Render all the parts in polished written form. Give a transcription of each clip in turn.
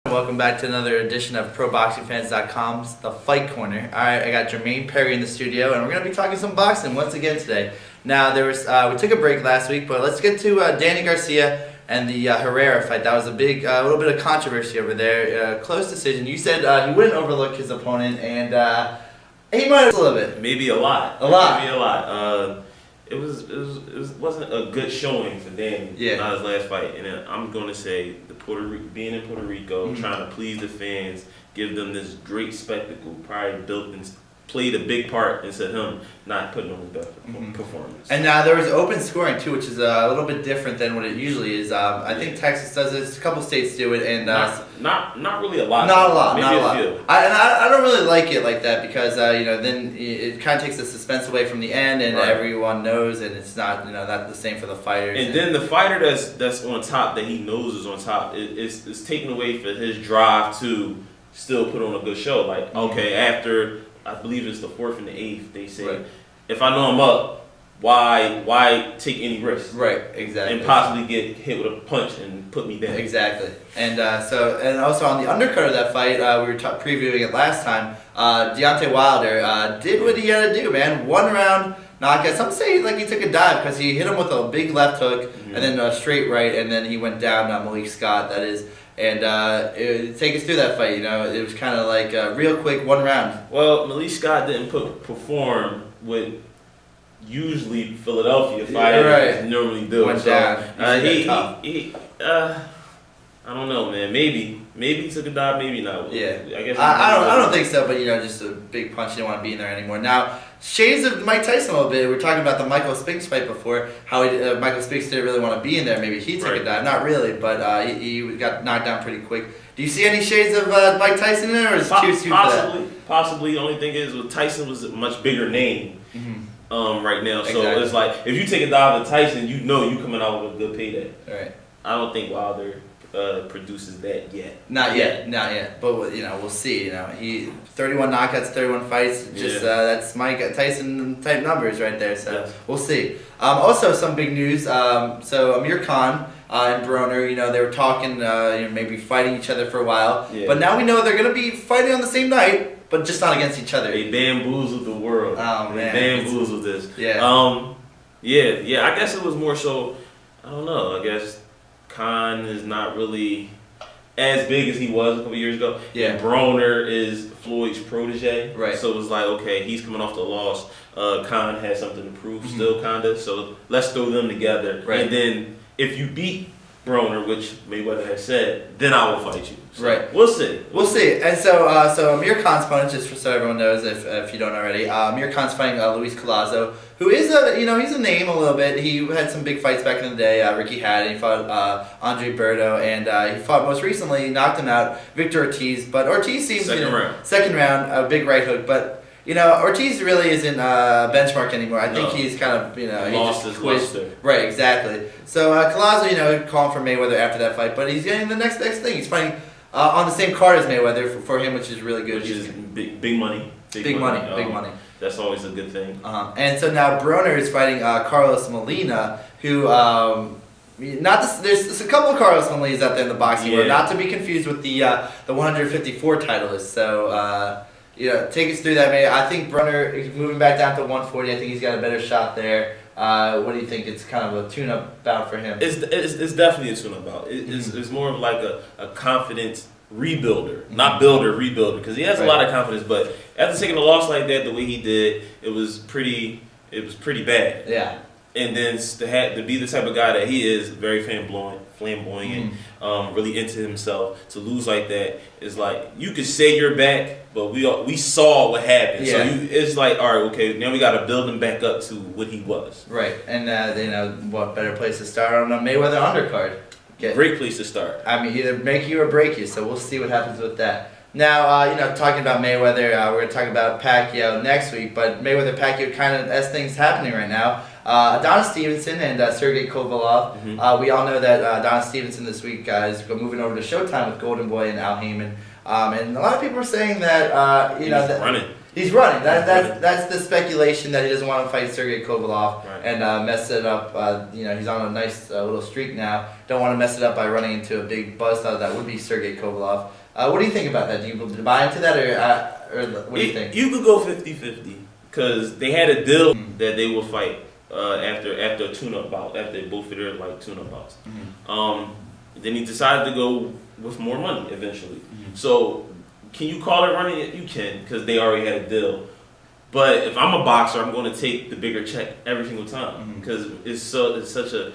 Welcome back to another edition of ProBoxingFans.com's The Fight Corner. Alright, I got Jermaine Perry in the studio, and we're going to be talking some boxing once again today. Now, we took a break last week, but let's get to Danny Garcia and the Herrera fight. That was a little bit of controversy over there. Close decision. You said he wouldn't overlook his opponent, and he might a little bit. Maybe a lot. A lot. Maybe a lot. It wasn't a good showing for Danny. Yeah. Not his last fight, and I'm going to say being in Puerto Rico, trying to please the fans, give them this great spectacle, probably built and played a big part into him not putting on the best performance. And there was open scoring too, which is a little bit different than what it usually is. I think Texas does it. A couple states do it, and not really a lot. Not a lot. Maybe not a a lot. few. I don't really like it like that because then it kind of takes the suspense away from the end, and everyone knows, and it's not not the same for the fighters. And then the fighter that's on top that he knows is on top, it's taken away for his drive to still put on a good show. Like after I believe it's the 4th and the 8th, they say if I know I'm up, why take any risks? Right, exactly. And possibly get hit with a punch and put me down. Exactly. And also on the undercard of that fight, we were previewing it last time. Deontay Wilder did what he had to do, man. 1 round knockout. Some say like he took a dive because he hit him with a big left hook and then a straight right, and then he went down. Malik Scott, that is. And take us through that fight. It was kind of like real quick 1 round. Well, Malik Scott didn't perform with usually Philadelphia fighters normally do. Went down. I don't know, man. Maybe he took a dive, maybe not. Yeah, I guess I don't think so. But just a big punch. He didn't want to be in there anymore. Now, shades of Mike Tyson a little bit. We were talking about the Michael Spinks fight before. How Michael Spinks didn't really want to be in there. Maybe he took a dive. Not really, but he got knocked down pretty quick. Do you see any shades of Mike Tyson in there, or is it too soon for that? Possibly. The only thing is, Tyson was a much bigger name right now. So it's like if you take a dive at Tyson, you coming out with a good payday. Right. I don't think Wilder produces that yet. Not yet. But we'll see. He 31 knockouts, 31 fights. Just that's Mike Tyson type numbers right there. So we'll see. Also, some big news. So Amir Khan and Broner, they were talking, maybe fighting each other for a while. Yeah. But now we know they're gonna be fighting on the same night, but just not against each other. They bamboozled the world. Oh man. They bamboozled this. Yeah. Yeah. I guess it was more so. I don't know. I guess Khan is not really as big as he was a couple years ago. Yeah. And Broner is Floyd's protege. Right. So it was like, okay, he's coming off the loss. Khan has something to prove still, kinda. So let's throw them together. Right. And then if you beat Broner, which Mayweather has said, then I will fight you. So right. We'll see. We'll see. And so Amir Khan's opponent, just so everyone knows, if you don't already, Amir Khan's fighting Luis Collazo, who is he's a name a little bit. He had some big fights back in the day. Ricky Haddon, he fought Andre Berto, and he fought most recently, knocked him out, Victor Ortiz. But Ortiz seems second round, a big right hook, but. Ortiz really isn't a benchmark anymore. I think he's kind of, he lost just his quit. luster. Right, exactly. So Collazo, calling for Mayweather after that fight, but he's getting the next thing. He's fighting on the same card as Mayweather for him, which is really good. Which is big money. Big money. That's always a good thing. And so now Broner is fighting Carlos Molina, who there's a couple of Carlos Molinas out there in the boxing world, not to be confused with the 154 titleist. So. Take us through that, man. I think Broner is moving back down to 140. I think he's got a better shot there. What do you think? It's kind of a tune-up bout for him. It's definitely a tune-up bout. It's more of like a confidence rebuilder, not builder, rebuilder, because he has a lot of confidence. But after taking a loss like that, the way he did, it was pretty bad. Yeah. And then to be the type of guy that he is, very flamboyant, really into himself, to lose like that is like, you could say you're back, but we saw what happened. Yeah. So it's like, all right, okay, now we got to build him back up to what he was. Right, and what better place to start on a Mayweather undercard? Great place to start. I mean, either make you or break you. So we'll see what happens with that. Now, talking about Mayweather, we're going to talk about Pacquiao next week, but Mayweather-Pacquiao kind of as things happening right now. Adonis Stevenson and Sergey Kovalev. We all know that Adonis Stevenson this week is moving over to Showtime with Golden Boy and Al Heyman. And a lot of people are saying that he's running. He's running. That's the speculation that he doesn't want to fight Sergey Kovalev. Right. Right. and mess it up. He's on a nice little streak now. Don't want to mess it up by running into a big buzzsaw that would be Sergey Kovalev. What do you think about that? Do you buy into that, or what do you think? You could go 50-50 because they had a deal that they will fight after a tune-up bout, after both of their tune-up bouts. Then he decided to go with more money eventually. So can you call it running? You can, because they already had a deal. But if I'm a boxer, I'm going to take the bigger check every single time because it's such a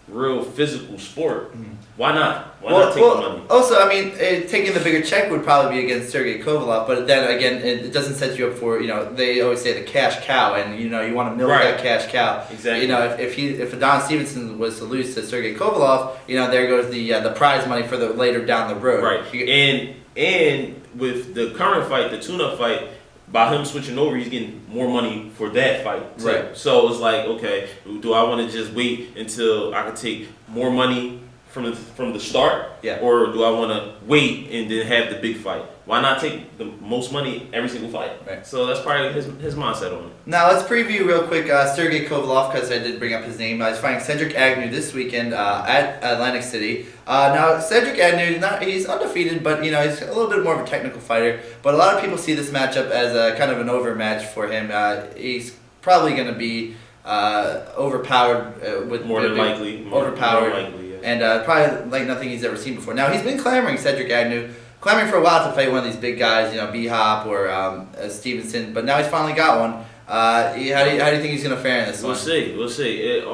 real physical sport. Why not? Why not take the money? Also, I mean, taking the bigger check would probably be against Sergey Kovalev, but then again, it doesn't set you up for, they always say the cash cow, and you want to milk that cash cow. Exactly. If Adonis Stevenson was to lose to Sergey Kovalev, there goes the prize money for the later down the road. Right. And with the current fight, the tune-up fight, by him switching over, he's getting more money for that fight too. Right. So it's like, okay, do I want to just wait until I can take more money from the start? Yeah. Or do I want to wait and then have the big fight? Why not take the most money every single fight? Right. So that's probably his mindset on it. Now let's preview real quick Sergey Kovalev, because I did bring up his name. He's fighting Cedric Agnew this weekend at Atlantic City. Now Cedric Agnew, he's undefeated, but he's a little bit more of a technical fighter. But a lot of people see this matchup as a kind of an overmatch for him. He's probably going to be overpowered with More than likely. Overpowered. More likely, yes. And probably like nothing he's ever seen before. Now he's been clamoring, Cedric Agnew, clamoring for a while to fight one of these big guys, B-Hop or Stevenson, but now he's finally got one. How do you think he's going to fare in this one? We'll see.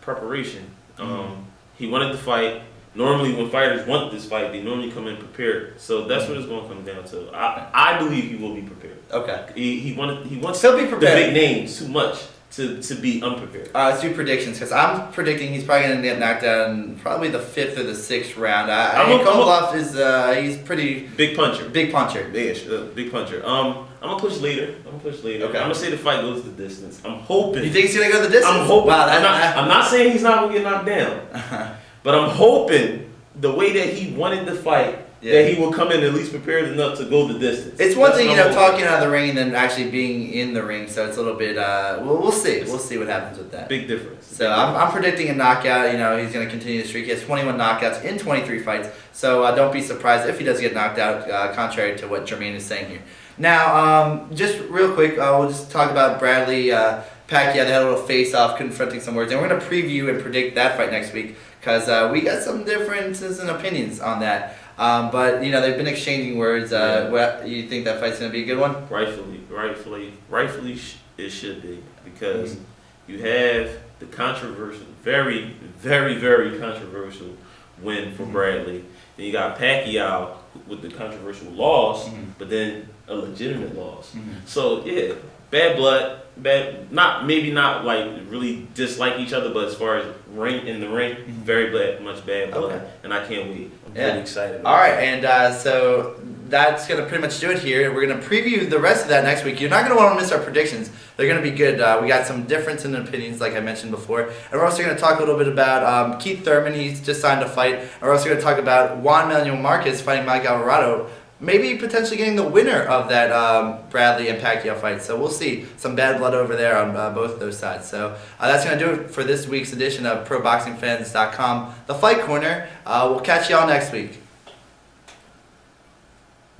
Preparation. He wanted the fight. Normally, when fighters want this fight, they normally come in prepared. So that's what it's going to come down to. I believe he will be prepared. Okay. He wants He'll be the prepared. big names too much to be unprepared. Let's do predictions, because I'm predicting he's probably going to get knocked out in probably the 5th or the 6th round. Kovalev is he's pretty big puncher. Big puncher. Big puncher. I'm gonna push later. Okay. I'm gonna say the fight goes the distance. I'm hoping. You think he's gonna go the distance? I'm hoping. Wow, I'm not saying he's not gonna get knocked down, but I'm hoping the way that he wanted the fight, that he will come in at least prepared enough to go the distance. It's one thing, talking out of the ring than actually being in the ring. So it's a little bit. We'll see. We'll see what happens with that. Big difference. So I'm predicting a knockout. He's going to continue the streak. He has 21 knockouts in 23 fights. So don't be surprised if he does get knocked out. Contrary to what Jermaine is saying here. Now, just real quick, we'll just talk about Bradley Pacquiao. They had a little face-off, confronting some words, and we're going to preview and predict that fight next week because we got some differences in opinions on that. But they've been exchanging words. What you think that fight's going to be a good one? Rightfully, it should be because you have the controversial, very, very, very controversial win for Bradley. Then you got Pacquiao with the controversial loss, but then a legitimate loss. So yeah, bad blood. Maybe not like really dislike each other, but as far as in the ring, very much bad blood, and I can't wait. I'm really excited. All right, and so that's gonna pretty much do it here. We're gonna preview the rest of that next week. You're not gonna want to miss our predictions. They're gonna be good. We got some difference in opinions, like I mentioned before, and we're also gonna talk a little bit about Keith Thurman. He's just signed a fight. And we're also gonna talk about Juan Manuel Marquez fighting Mike Alvarado. Maybe potentially getting the winner of that Bradley and Pacquiao fight. So we'll see. Some bad blood over there on both of those sides. So that's going to do it for this week's edition of ProBoxingFans.com, The Fight Corner. We'll catch y'all next week.